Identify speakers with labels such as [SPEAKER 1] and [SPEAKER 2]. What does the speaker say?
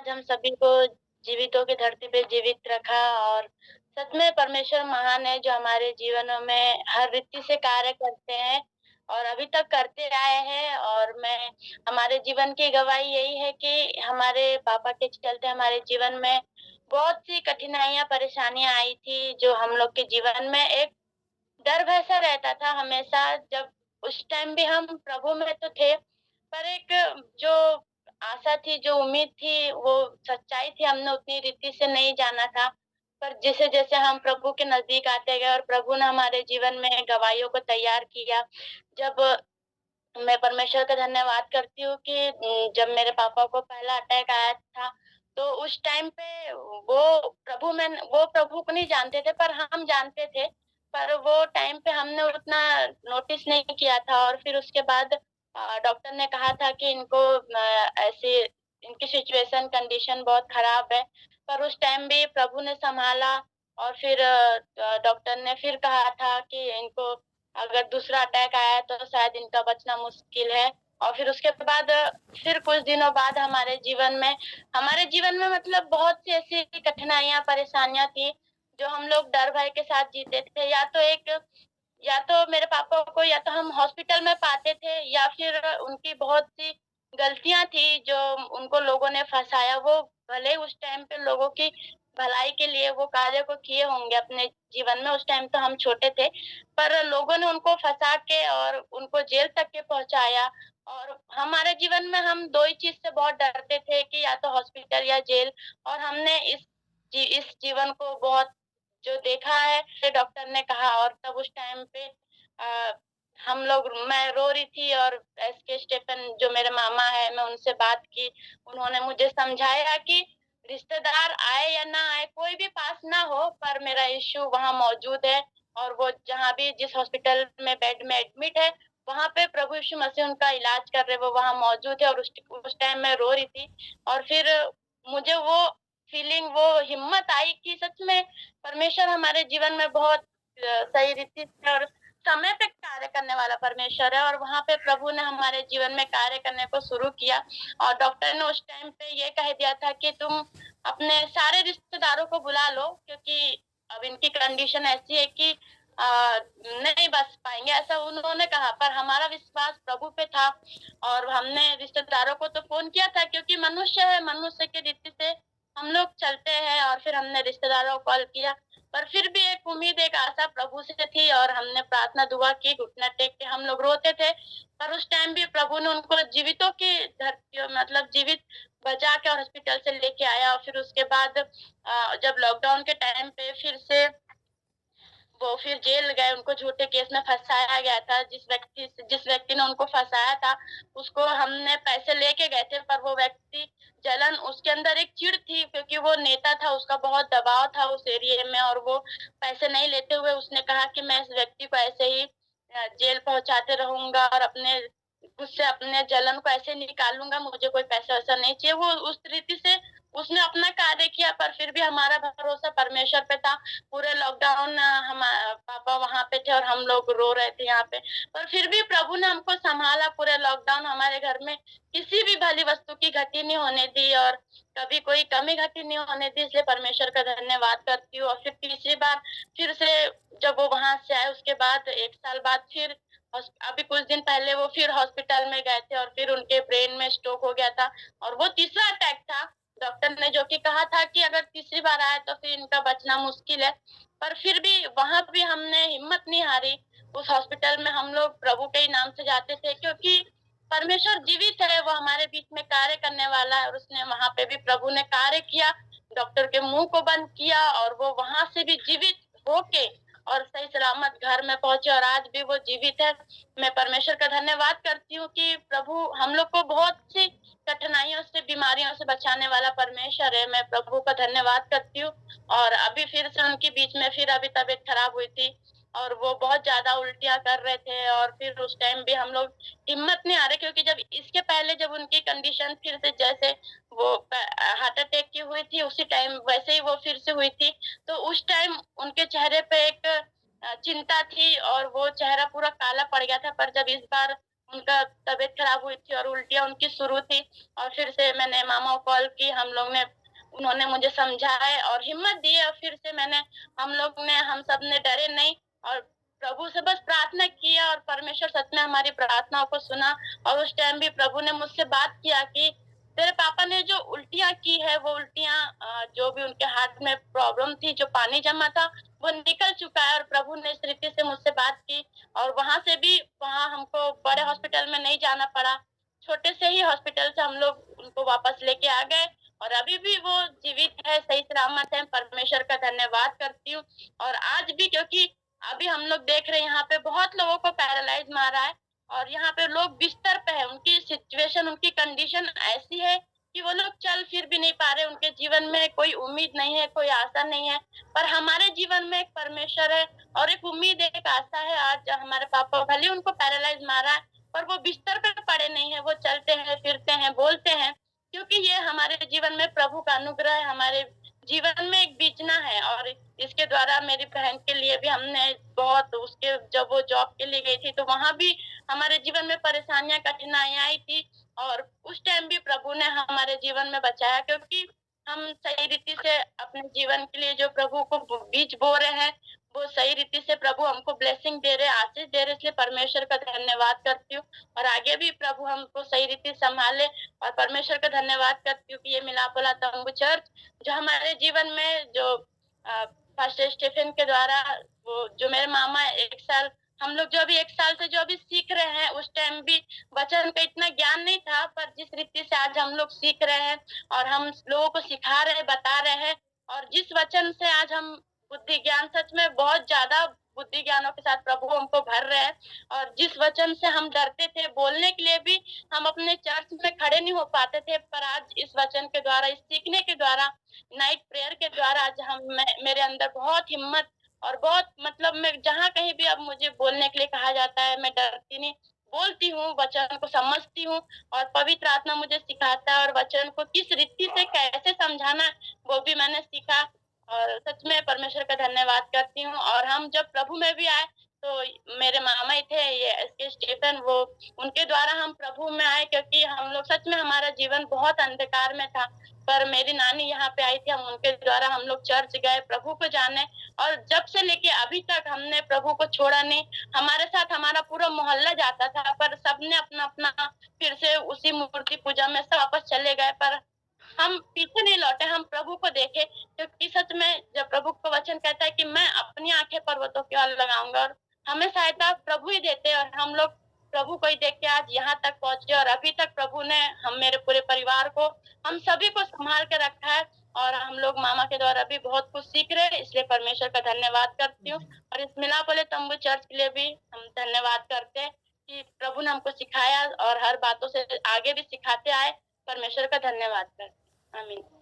[SPEAKER 1] आज हम सभी को जीवितों की धरती पे जीवित रखा और सच में परमेश्वर महान है जो हमारे जीवनों में हर रीति से कार्य करते हैं और अभी तक करते आए हैं। और मैं हमारे जीवन की गवाही यही है कि हमारे पापा के चलते हमारे जीवन में बहुत सी कठिनाइयां परेशानियां आई थी, जो हम लोग के जीवन में एक डर वैसा रहता था हमेशा। जब उस टाइम भी हम प्रभु में तो थे, पर एक जो आशा थी, जो उम्मीद थी, वो सच्चाई थी, हमने उतनी रीति से नहीं जाना था। पर जैसे-जैसे हम प्रभु के नज़दीक आते गए और प्रभु ने हमारे जीवन में गवाहियों को तैयार किया। जब मैं परमेश्वर का धन्यवाद करती हूँ कि जब मेरे पापा को पहला अटैक आया था, तो उस टाइम पे वो प्रभु को नहीं जानते थे, पर हम जानते थे। पर वो टाइम पे हमने उतना नोटिस नहीं किया था और फिर उसके बाद डॉक्टर ने कहा था कि ऐसी इनकी सिचुएशन कंडीशन बहुत खराब है। पर उस टाइम भी प्रभु ने सँभाला और फिर डॉक्टर ने फिर कहा था कि इनको अगर दूसरा अटैक आया है तो शायद इनका बचना मुश्किल है। और फिर उसके बाद फिर कुछ दिनों बाद हमारे जीवन में मतलब बहुत सी ऐसी कठिनाइयाँ, परेशानियाँ थी, जो हम लोग डर भय के साथ जीते थे। या तो मेरे पापा को या तो हम हॉस्पिटल में पाते थे या फिर उनकी बहुत सी गलतियाँ थी जो उनको लोगों ने फँसाया। वो भले ही उस टाइम पे लोगों की भलाई के लिए वो कार्य को किए होंगे अपने जीवन में, उस टाइम तो हम छोटे थे। पर लोगों ने उनको फँसा के और उनको जेल तक के पहुँचाया। और हमारे जीवन में हम 2 ही चीज़ से बहुत डरते थे कि या तो हॉस्पिटल या जेल। और हमने इस जीवन को बहुत जो देखा है, डॉक्टर ने कहा। और तब उस टाइम पे अ, मैं रो रही थी और एसके स्टीफन जो मेरे मामा हैं, मैं उनसे बात की। उन्होंने मुझे समझाया कि रिश्तेदार आए या ना आए, कोई भी पास ना हो, पर मेरा यीशु वहाँ मौजूद है। और वो जहाँ भी जिस हॉस्पिटल में बेड में एडमिट है, वहाँ पे प्रभु यीशु मसीह उनका इलाज कर रहे हैं, वो वहाँ मौजूद है। और उस टाइम मैं रो रही थी और फिर मुझे वो हिम्मत आई कि सच में परमेश्वर हमारे जीवन में बहुत सही रीति से और समय पे कार्य करने वाला परमेश्वर है। और वहाँ पे प्रभु ने हमारे जीवन में कार्य करने को शुरू किया। और डॉक्टर ने उस टाइम पे ये कह दिया था कि तुम अपने सारे रिश्तेदारों को बुला लो, क्योंकि अब इनकी कंडीशन ऐसी है कि नहीं बच पाएँगे, ऐसा उन्होंने कहा। पर हमारा विश्वास प्रभु पे था और हमने रिश्तेदारों को तो फ़ोन किया था, क्योंकि मनुष्य है, मनुष्य की रीति से हम लोग चलते हैं। और फिर हमने रिश्तेदारों को कॉल किया, पर फिर भी एक उम्मीद, एक आशा प्रभु से थी और हमने प्रार्थना दुआ की, घुटना टेक के हम लोग रोते थे। पर उस टाइम भी प्रभु ने उनको जीवितों की धरती मतलब जीवित बचा के और हॉस्पिटल से लेके आया। और फिर उसके बाद जब लॉकडाउन के टाइम पे फिर से वो फिर जेल गए, उनको झूठे केस में फँसाया गया था। जिस व्यक्ति ने उनको फँसाया था, उसको हमने पैसे लेके गए थे, पर वो व्यक्ति जलन उसके अंदर एक चिढ़ थी, क्योंकि वो नेता था, उसका बहुत दबाव था उस एरिया में। और वो पैसे नहीं लेते हुए उसने कहा कि मैं इस व्यक्ति को ऐसे ही जेल पहुँचाते रहूँगा और अपने जलन को ऐसे निकालूँगा, मुझे कोई पैसा-वैसा नहीं चाहिए। वो उस रीति से उसने अपना कार्य किया, पर फिर भी हमारा भरोसा परमेश्वर पे था। पूरे लॉकडाउन हम पापा वहाँ पे थे और हम लोग रो रहे थे यहाँ पे। पर फिर भी प्रभु ने हमको सँभाला। पूरे लॉकडाउन हमारे घर में किसी भी भली वस्तु की घटी नहीं होने दी और कभी कोई कमी घटी नहीं होने दी, इसलिए परमेश्वर का धन्यवाद करती हूँ। और फिर तीसरी बार फिर से जब वो वहाँ से आए, उसके बाद 1 साल बाद फिर अभी कुछ दिन पहले वो फिर हॉस्पिटल में गए थे और फिर उनके ब्रेन में स्ट्रोक हो गया था। और वो तीसरा अटैक था। डॉक्टर ने जो कि कहा था कि अगर तीसरी बार आए तो फिर इनका बचना मुश्किल है। पर फिर भी वहाँ भी हमने हिम्मत नहीं हारी। उस हॉस्पिटल में हम लोग प्रभु के ही नाम से जाते थे, क्योंकि परमेश्वर जीवित है, वो हमारे बीच में कार्य करने वाला है। और उसने वहाँ पे भी प्रभु ने कार्य किया, डॉक्टर के मुँह को बंद किया और वो वहाँ से भी जीवित होके और सही सलामत घर में पहुँचे और आज भी वो जीवित है। मैं परमेश्वर का धन्यवाद करती हूँ कि प्रभु हम लोग को बहुत सी कठिनाइयों से, बीमारियों से बचाने वाला परमेश्वर है। मैं प्रभु का धन्यवाद करती हूँ। और अभी फिर से उनके बीच में फिर अभी तबीयत खराब हुई थी और वो बहुत ज़्यादा उल्टियाँ कर रहे थे। और फिर उस टाइम भी हम लोग हिम्मत नहीं हारे, क्योंकि जब इसके पहले जब उनकी कंडीशन फिर से जैसे वो हार्ट अटैक की हुई थी, उसी टाइम वैसे ही वो फिर से हुई थी। तो उस टाइम उनके चेहरे पे एक चिंता थी और वो चेहरा पूरा काला पड़ गया था। पर जब इस बार उनका तबीयत खराब हुई थी और उल्टियाँ उनकी शुरू थी। और फिर से मैंने मामा को कॉल की, उन्होंने मुझे समझाया और हिम्मत दी और फिर से हम सब ने डरे नहीं और प्रभु से बस प्रार्थना किया और परमेश्वर सच में हमारी प्रार्थनाओं को सुना। और उस टाइम भी प्रभु ने मुझसे बात किया कि तेरे पापा ने जो उल्टियाँ की है, वो उल्टियाँ जो भी उनके हार्ट में प्रॉब्लम थी, जो पानी जमा था, वो निकल चुका है। और प्रभु ने इस रीति से मुझसे बात की और वहाँ हमको बड़े हॉस्पिटल में नहीं जाना पड़ा। छोटे से ही हॉस्पिटल से हम लोग उनको वापस लेके आ गए और अभी भी वो जीवित है, सही सलामत है। परमेश्वर का धन्यवाद करती हूँ। और आज भी, क्योंकि अभी हम लोग देख रहे हैं यहाँ पे बहुत लोगों को पैरालाइज मारा है और यहाँ पे लोग बिस्तर पे है, उनकी सिचुएशन, उनकी कंडीशन ऐसी है कि वो लोग चल फिर भी नहीं पा रहे, उनके जीवन में कोई उम्मीद नहीं है, कोई आशा नहीं है। पर हमारे जीवन में एक परमेश्वर है और एक उम्मीद, एक आशा है। आज हमारे पापा भले उनको पैरालाइज मारा है पर वो बिस्तर पे पड़े नहीं है, वो चलते हैं, फिरते हैं, बोलते हैं, क्योंकि ये हमारे जीवन में प्रभु का अनुग्रह है, हमारे जीवन में एक बीजना है। और इसके द्वारा मेरी बहन के लिए भी हमने बहुत, उसके जब वो जॉब के लिए गई थी तो वहां भी हमारे जीवन में परेशानियां, कठिनाइयां आई थी और उस टाइम भी प्रभु ने हमारे जीवन में बचाया, क्योंकि हम सही रीति से अपने जीवन के लिए जो प्रभु को बीज बो रहे हैं, वो सही रीति से प्रभु हमको ब्लेसिंग दे रहे, आशीष दे रहे। इसलिए परमेश्वर का धन्यवाद करती हूँ और आगे भी प्रभु हमको सही रीति संभाले। और परमेश्वर का धन्यवाद करती हूँ कि ये मिलाप वाला तंबू चर्च जो हमारे जीवन में, जो पास्टर स्टीफन के द्वारा, वो जो मेरे मामा हम लोग जो अभी 1 साल से जो अभी सीख रहे हैं, उस टाइम भी वचन का इतना ज्ञान नहीं था, पर जिस रीति से आज हम लोग सीख रहे हैं और हम लोगों को सिखा रहे हैं, बता रहे हैं, और जिस वचन से आज हम बुद्धि ज्ञान, सच में बहुत ज्यादा बुद्धि ज्ञानों के साथ प्रभु हमको भर रहे हैं। और जिस वचन से हम डरते थे बोलने के लिए भी, हम अपने चर्च में खड़े नहीं हो पाते थे, पर आज इस वचन के द्वारा, इस सीखने के द्वारा, नाइट प्रेयर के द्वारा आज मेरे अंदर बहुत हिम्मत और बहुत, मतलब मैं जहाँ कहीं भी अब मुझे बोलने के लिए कहा जाता है, मैं डरती नहीं, बोलती हूँ, वचन को समझती हूँ और पवित्र आत्मा मुझे सिखाता है और वचन को किस रीति से कैसे समझाना वो भी मैंने सीखा। और सच में परमेश्वर का धन्यवाद करती हूँ। और हम जब प्रभु में भी आए तो मेरे मामा ही थे, ये एसके स्टीफन, वो उनके द्वारा हम प्रभु में आए, क्योंकि हम लोग सच में, हमारा जीवन बहुत अंधकार में था। पर मेरी नानी यहाँ पे आई थी, हम उनके द्वारा हम लोग चर्च गए, प्रभु को जाने, और जब से लेके अभी तक हमने प्रभु को छोड़ा नहीं। हमारे साथ हमारा पूरा मोहल्ला जाता था, पर सबने अपना अपना फिर से उसी मूर्ति पूजा में सब वापस चले गए, पर हम पीछे नहीं लौटे, हम प्रभु को देखे, क्योंकि सच में जब प्रभु का वचन कहता है कि मैं अपनी आंखें पर्वतों की ओर लगाऊंगा, और हमें सहायता प्रभु ही देते हैं, और हम लोग प्रभु को ही देख के आज यहाँ तक पहुंचे। और अभी तक प्रभु ने मेरे पूरे परिवार को, हम सभी को संभाल के रखा है और हम लोग मामा के द्वारा भी बहुत कुछ सीख रहे हैं। इसलिए परमेश्वर का धन्यवाद करती हूँ। और इस मिलाप वाले तंबू चर्च के लिए भी हम धन्यवाद करते हैं कि प्रभु ने हमको सिखाया और हर बातों से आगे भी सिखाते आए। परमेश्वर का धन्यवाद करते हैं। आमीन।